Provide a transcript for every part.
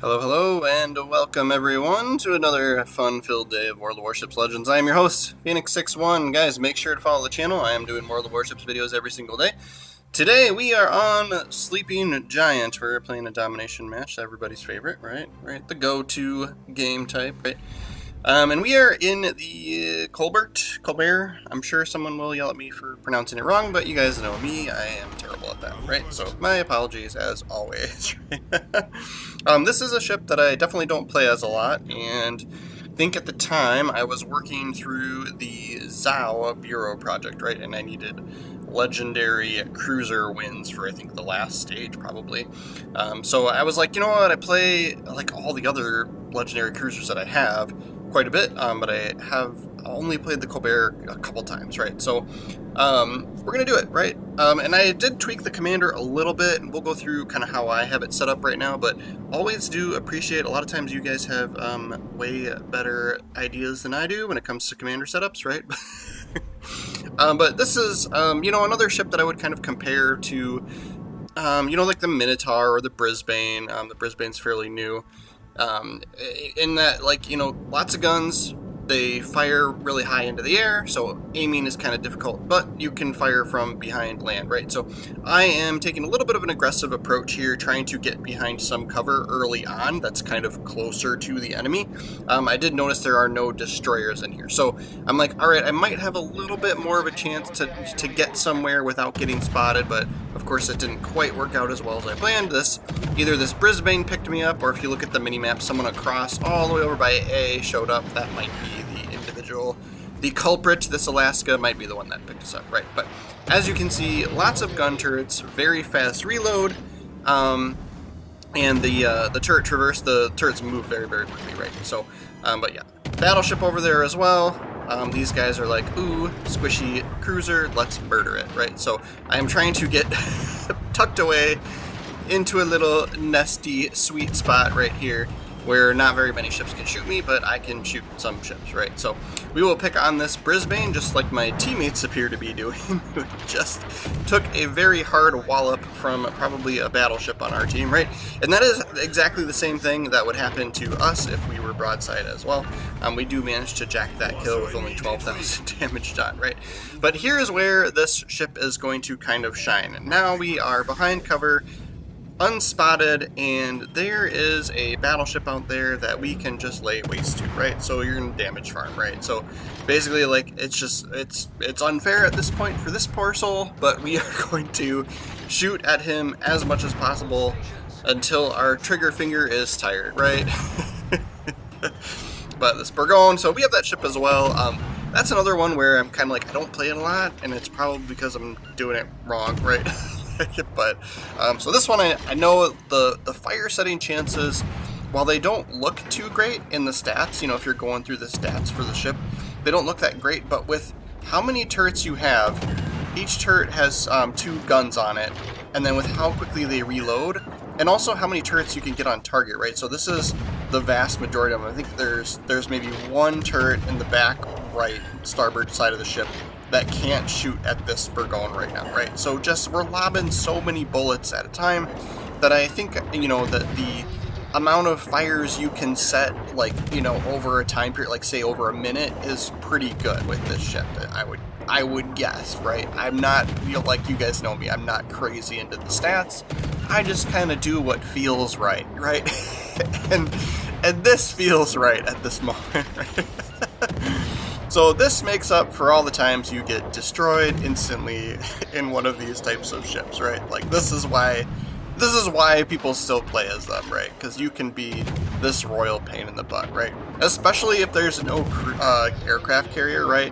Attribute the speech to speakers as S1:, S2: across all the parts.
S1: Hello, hello, and welcome everyone to another fun-filled day of World of Warships Legends. I am your host, Phoenix61. Guys, make sure to follow the channel. I am doing World of Warships videos every single day. Today we are on Sleeping Giant. We're playing a domination match, everybody's favorite, right? The go-to game type, right? And we are in the Colbert. I'm sure someone will yell at me for pronouncing it wrong, but you guys know me, I am terrible at that, right? So my apologies as always. This is a ship that I definitely don't play as a lot, and I think at the time I was working through the Zhao Bureau project, right? And I needed legendary cruiser wins for, I think, the last stage, probably. So I was like, you know what, I play like all the other legendary cruisers that I have quite a bit, but I have only played the Colbert a couple times, right? So we're gonna do it, right? And I did tweak the commander a little bit, and we'll go through kind of how I have it set up right now, but always do appreciate, a lot of times you guys have way better ideas than I do when it comes to commander setups, right? But this is, another ship that I would kind of compare to, like the Minotaur or the Brisbane. The Brisbane's fairly new. In that, lots of guns, they fire really high into the air, so aiming is kind of difficult, but you can fire from behind land, right? So I am taking a little bit of an aggressive approach here, trying to get behind some cover early on that's kind of closer to the enemy. I did notice there are no destroyers in here, so I'm like, all right, I might have a little bit more of a chance to get somewhere without getting spotted, but of course it didn't quite work out as well as I planned. Either this Brisbane picked me up, or if you look at the mini-map, someone across all the way over by A showed up. That might be the individual. The culprit, this Alaska, might be the one that picked us up, right? But as you can see, lots of gun turrets, very fast reload, and the turret traverse, the turrets move very, very quickly, right? So, but yeah, battleship over there as well. These guys are like, ooh, squishy cruiser, let's murder it, right? So I am trying to get tucked away into a little nesty, sweet spot right here where not very many ships can shoot me, but I can shoot some ships, right? So we will pick on this Brisbane, just like my teammates appear to be doing. Just took a very hard wallop from probably a battleship on our team, right? And that is exactly the same thing that would happen to us if we were broadside as well. We do manage to jack that kill with only 12,000 damage done, right? But here's where this ship is going to kind of shine. Now we are behind cover, unspotted, and there is a battleship out there that we can just lay waste to, right? So you're gonna damage farm, right? So basically, like, it's unfair at this point for this poor soul, but we are going to shoot at him as much as possible until our trigger finger is tired, right? But this Burgoyne, so we have that ship as well. That's another one where I'm kind of like, I don't play it a lot, and it's probably because I'm doing it wrong, right? But so this one, I know the fire setting chances, while they don't look too great in the stats, if you're going through the stats for the ship, they don't look that great. But with how many turrets you have, each turret has 2 guns on it, and then with how quickly they reload, and also how many turrets you can get on target, right? So this is the vast majority of them. I think there's maybe 1 turret in the back right starboard side of the ship that can't shoot at this Burgoyne right now, right? So we're lobbing so many bullets at a time that I think, that the amount of fires you can set, over a time period, like say over a minute, is pretty good with this ship, I would guess, right? I'm not, like you guys know me, I'm not crazy into the stats. I just kind of do what feels right? and this feels right at this moment, right? So this makes up for all the times you get destroyed instantly in one of these types of ships, right? Like, this is why people still play as them, right? Because you can be this royal pain in the butt, right? Especially if there's no aircraft carrier, right?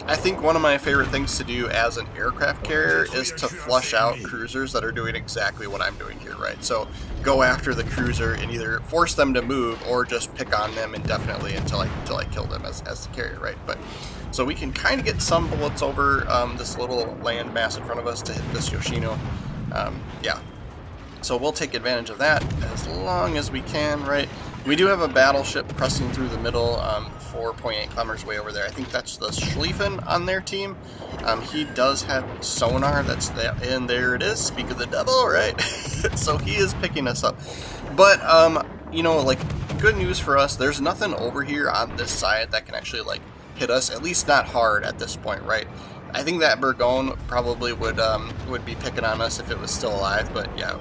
S1: I think one of my favorite things to do as an aircraft carrier is to flush out cruisers that are doing exactly what I'm doing here, right? So go after the cruiser and either force them to move or just pick on them indefinitely until I kill them as the carrier, right? But so we can kind of get some bullets over this little land mass in front of us to hit this Yoshino. Yeah. So we'll take advantage of that as long as we can, right? We do have a battleship pressing through the middle, 4.8 kilometers way over there. I think that's the Schlieffen on their team. He does have sonar, and there it is, speak of the devil, right? So he is picking us up. But you know, like, good news for us, there's nothing over here on this side that can actually, like, hit us, at least not hard at this point, right? I think that Burgone probably would be picking on us if it was still alive, but yeah,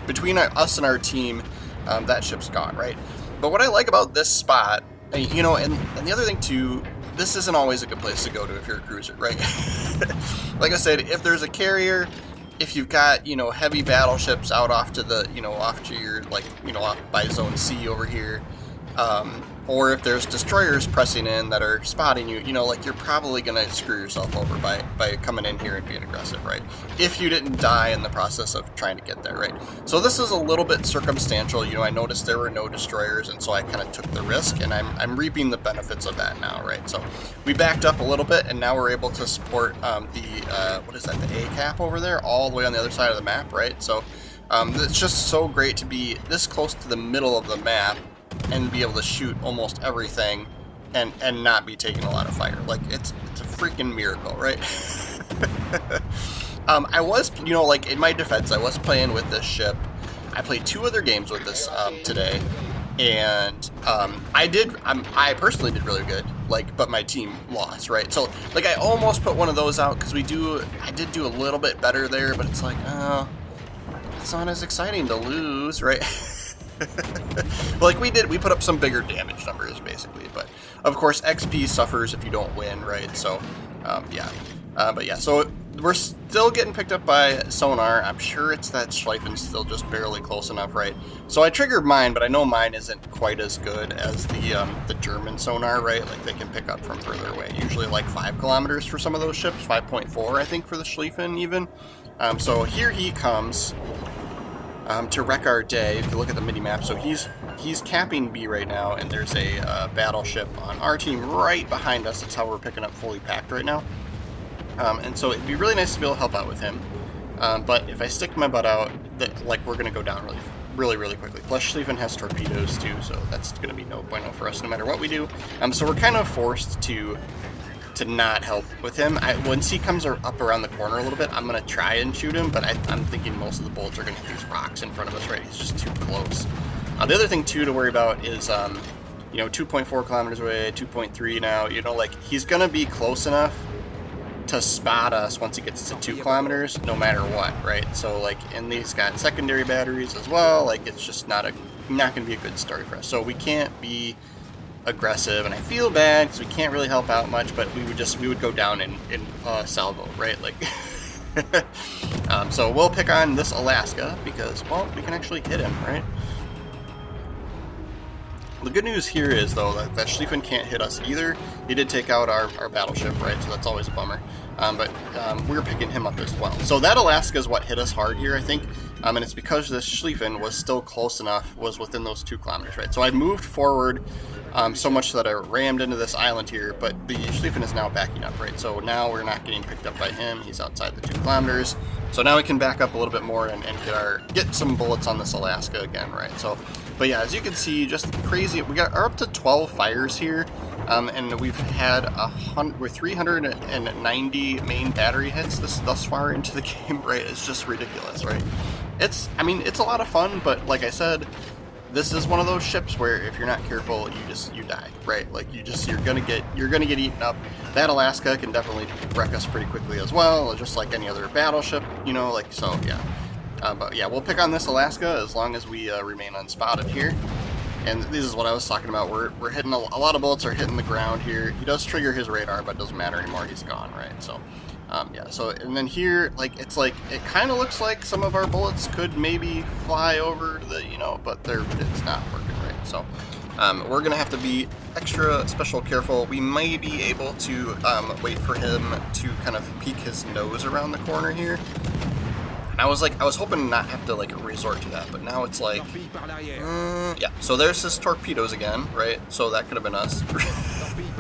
S1: between us and our team, that ship's gone, right? But what I like about this spot, you know, and the other thing too, this isn't always a good place to go to if you're a cruiser, right? Like I said, if there's a carrier, if you've got, you know, heavy battleships out off to the, you know, off to your, like, you know, off by Zone C over here, or if there's destroyers pressing in that are spotting you, you know, like, you're probably going to screw yourself over by coming in here and being aggressive, right? If you didn't die in the process of trying to get there, right? So this is a little bit circumstantial. You know, I noticed there were no destroyers, and so I kind of took the risk, and I'm reaping the benefits of that now, right? So we backed up a little bit, and now we're able to support what is that, the A cap over there, all the way on the other side of the map, right? So it's just so great to be this close to the middle of the map and be able to shoot almost everything and not be taking a lot of fire. Like, it's a freaking miracle, right? I was, you know, like, in my defense, I was playing with this ship. I played 2 other games with this today, and I personally did really good, like, but my team lost, right? So, like, I almost put one of those out because I did do a little bit better there, but it's like, oh, it's not as exciting to lose, right? Like, we put up some bigger damage numbers, basically, but of course XP suffers if you don't win, right? So yeah, but yeah, so we're still getting picked up by sonar. I'm sure it's that Schleifen's still just barely close enough, right? So I triggered mine, but I know mine isn't quite as good as the German sonar, right? Like, they can pick up from further away, usually like 5 kilometers for some of those ships, 5.4 I think for the Schlieffen even. So here he comes to wreck our day. If you look at the mini-map, so he's capping B right now, and there's a battleship on our team right behind us. That's how we're picking up fully packed right now. And so it'd be really nice to be able to help out with him. But if I stick my butt out, like, we're going to go down really quickly. Plus, Schlieffen has torpedoes too, so that's going to be no bueno for us no matter what we do. So we're kind of forced to not help with him. Once he comes up around the corner a little bit, I'm going to try and shoot him, but I'm thinking most of the bullets are going to hit these rocks in front of us, right? He's just too close. The other thing, too, to worry about is, you know, 2.4 kilometers away, 2.3 now, you know, like, he's going to be close enough to spot us once he gets to 2 kilometers, no matter what, right? So, like, and he's got secondary batteries as well. Like, it's just not going to be a good story for us. So we can't be aggressive, and I feel bad because we can't really help out much, but we would go down in salvo, right? Like, so we'll pick on this Alaska because, well, we can actually hit him, right? The good news here is, though, that Schlieffen can't hit us either. He did take out our battleship, right? So that's always a bummer. But we're picking him up as well. So that Alaska is what hit us hard here, I think. And it's because this Schlieffen was still close enough, was within those 2 kilometers, right? So I moved forward so much that I rammed into this island here, but the Schlieffen is now backing up, right? So now we're not getting picked up by him. He's outside the 2 kilometers. So now we can back up a little bit more and get some bullets on this Alaska again, right? So, but yeah, as you can see, just crazy. We are up to 12 fires here, and we've had 390 main battery hits thus far into the game, right? It's just ridiculous, right? I mean, it's a lot of fun, but like I said, this is one of those ships where if you're not careful, you die, right? Like, you're gonna get eaten up. That Alaska can definitely wreck us pretty quickly as well, just like any other battleship, you know, like, so yeah. But yeah, we'll pick on this Alaska as long as we remain unspotted here. And this is what I was talking about. We're hitting a lot of bullets are hitting the ground here. He does trigger his radar, but it doesn't matter anymore. He's gone, right? So, yeah. So, and then here, like, it kind of looks like some of our bullets could maybe fly over the, you know, but it's not working right. So, we're gonna have to be extra special careful. We may be able to wait for him to kind of peek his nose around the corner here. I was hoping to not have to, like, resort to that, but now it's like, yeah. So there's his torpedoes again, right? So that could have been us.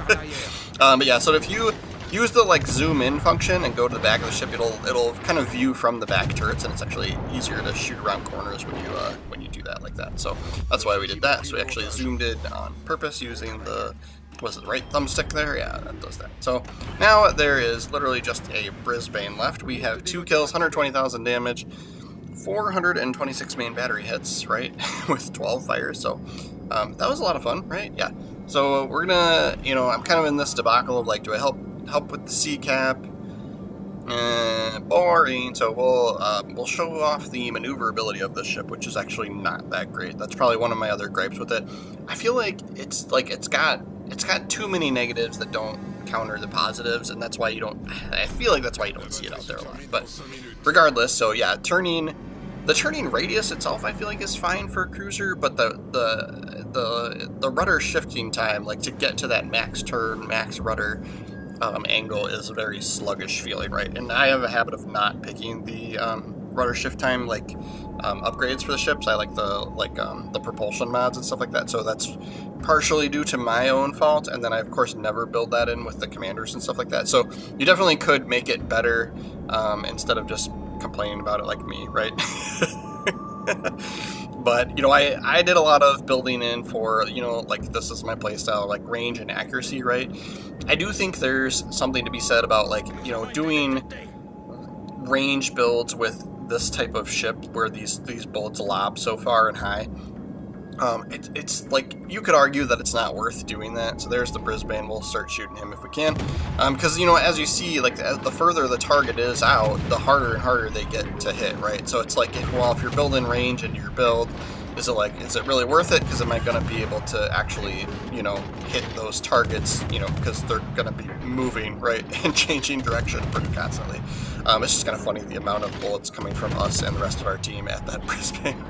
S1: But yeah, so if you use the, like, zoom in function and go to the back of the ship, it'll kind of view from the back turrets, and it's actually easier to shoot around corners when you do that like that. So that's why we did that. So we actually zoomed in on purpose using the, was it the right thumbstick there? Yeah, that does that. So now there is literally just a Brisbane left. We have 2 kills, 120,000 damage, 426 main battery hits, right, with 12 fires, so that was a lot of fun, right? Yeah. So we're gonna, I'm kind of in this debacle of like, do I help with the C cap? Boring. So we'll show off the maneuverability of this ship, which is actually not that great. That's probably one of my other gripes with it. I feel like it's got too many negatives that don't counter the positives, and that's why you don't. I feel like that's why you don't see it out there a lot. But regardless, so yeah, the turning radius itself, I feel like, is fine for a cruiser, but the rudder shifting time, like to get to that max turn, max rudder angle, is a very sluggish feeling, right? And I have a habit of not picking the rudder shift time upgrades for the ships. I like the propulsion mods and stuff like that. So that's partially due to my own fault, and then I of course never build that in with the commanders and stuff like that. So you definitely could make it better instead of just complaining about it like me, right? But I did a lot of building in for like, this is my playstyle, like range and accuracy, right? I do think there's something to be said about like doing range builds with this type of ship where these bullets lob so far and high. It's like, you could argue that it's not worth doing that. So there's the Brisbane. We'll start shooting him if we can, because as you see, like the further the target is out, the harder and harder they get to hit, right? So it's like, if you're building range in your build, is it really worth it? Because am I going to be able to actually hit those targets, because they're going to be moving, right, and changing direction pretty constantly. It's just kind of funny, the amount of bullets coming from us and the rest of our team at that Brisbane.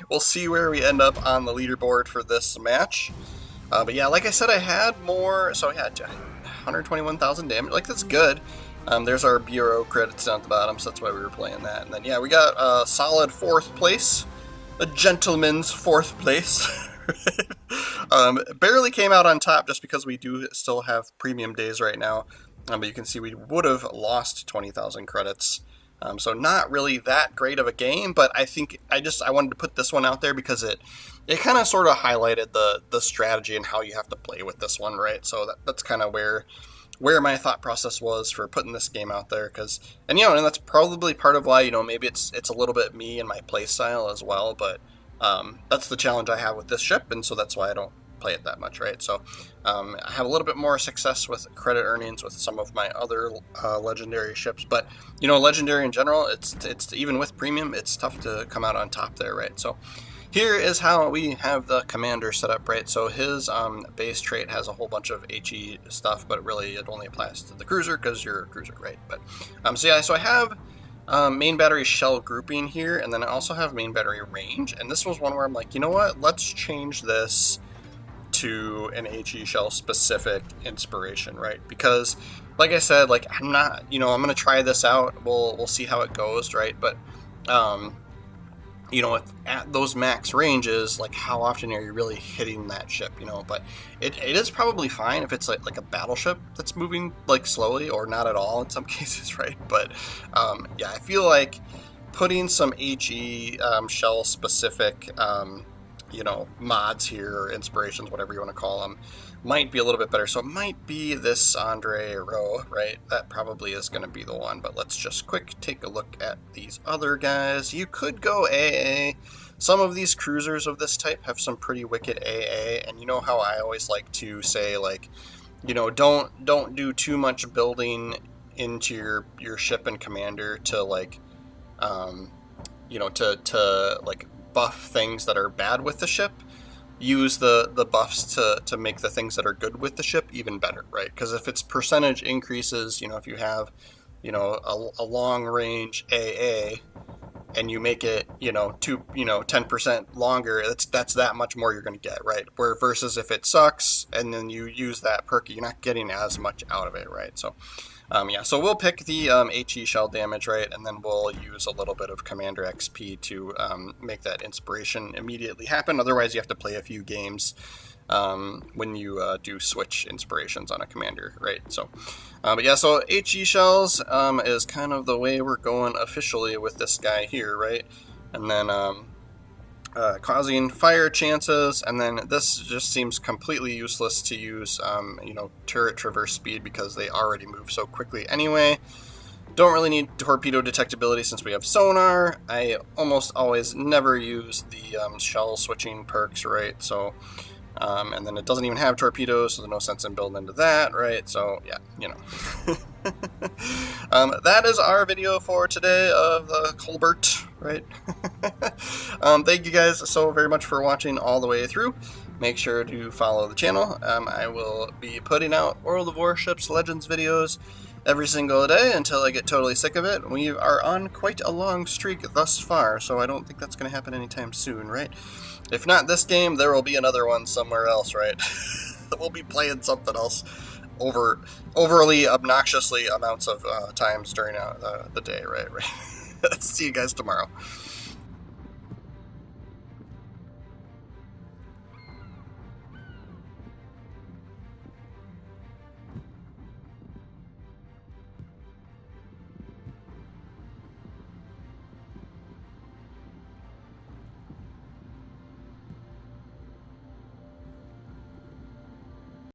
S1: We'll see where we end up on the leaderboard for this match. But yeah, like I said, I had more, so I had 121,000 damage. Like, that's good. There's our bureau credits down at the bottom, so that's why we were playing that. And then, yeah, we got a solid 4th place. A gentleman's 4th place. Barely came out on top just because we do still have premium days right now. But you can see we would have lost 20,000 credits. So not really that great of a game, but I think I wanted to put this one out there because it kind of sort of highlighted the strategy and how you have to play with this one, right? So that's kind of where my thought process was for putting this game out there, and that's probably part of why, maybe it's a little bit me and my play style as well, but that's the challenge I have with this ship, and so that's why I don't play it that much, right? So I have a little bit more success with credit earnings with some of my other legendary ships, but legendary in general, it's even with premium, it's tough to come out on top there, right? So here is how we have the commander set up, right? So his base trait has a whole bunch of HE stuff, but really it only applies to the cruiser because you're a cruiser, right? But so I have main battery shell grouping here, and then I also have main battery range, and this was one where I'm like, you know what, let's change this to an HE shell specific inspiration, right? Because like I said, like, I'm not, I'm gonna try this out, we'll see how it goes, right? But at those max ranges, like, how often are you really hitting that ship, but it is probably fine if it's like a battleship that's moving like slowly or not at all in some cases, right? But yeah, I feel like putting some HE shell specific mods here, or inspirations, whatever you want to call them, might be a little bit better. So it might be this Andre Rowe, right? That probably is going to be the one, but let's just take a look at these other guys. You could go AA. Some of these cruisers of this type have some pretty wicked AA, and you know how I always like to say, like, don't do too much building into your ship and commander to like to like buff things that are bad with the ship. Use the buffs to make the things that are good with the ship even better, right? Because if its percentage increases, if you have a long range AA and you make it 10% longer, that's that much more you're going to get, right? Where versus if it sucks and then you use that perk, you're not getting as much out of it, right? So yeah, so we'll pick the HE shell damage, right, and then we'll use a little bit of Commander XP to make that inspiration immediately happen. Otherwise, you have to play a few games when you do switch inspirations on a commander, right? So, but yeah, so HE shells is kind of the way we're going officially with this guy here, right? And then causing fire chances, and then this just seems completely useless to use, turret traverse speed because they already move so quickly anyway. Don't really need torpedo detectability since we have sonar. I almost always never use the shell switching perks, right? So, and then it doesn't even have torpedoes, so there's no sense in building into that, right? So, yeah, you know. That is our video for today of the Colbert, right? Thank you guys so very much for watching all the way through. Make sure to follow the channel. I will be putting out World of Warships Legends videos every single day until I get totally sick of it. We are on quite a long streak thus far, so I don't think that's going to happen anytime soon, right? If not this game, there will be another one somewhere else, right? We'll be playing something else overly obnoxiously amounts of times during the day, right? See you guys tomorrow.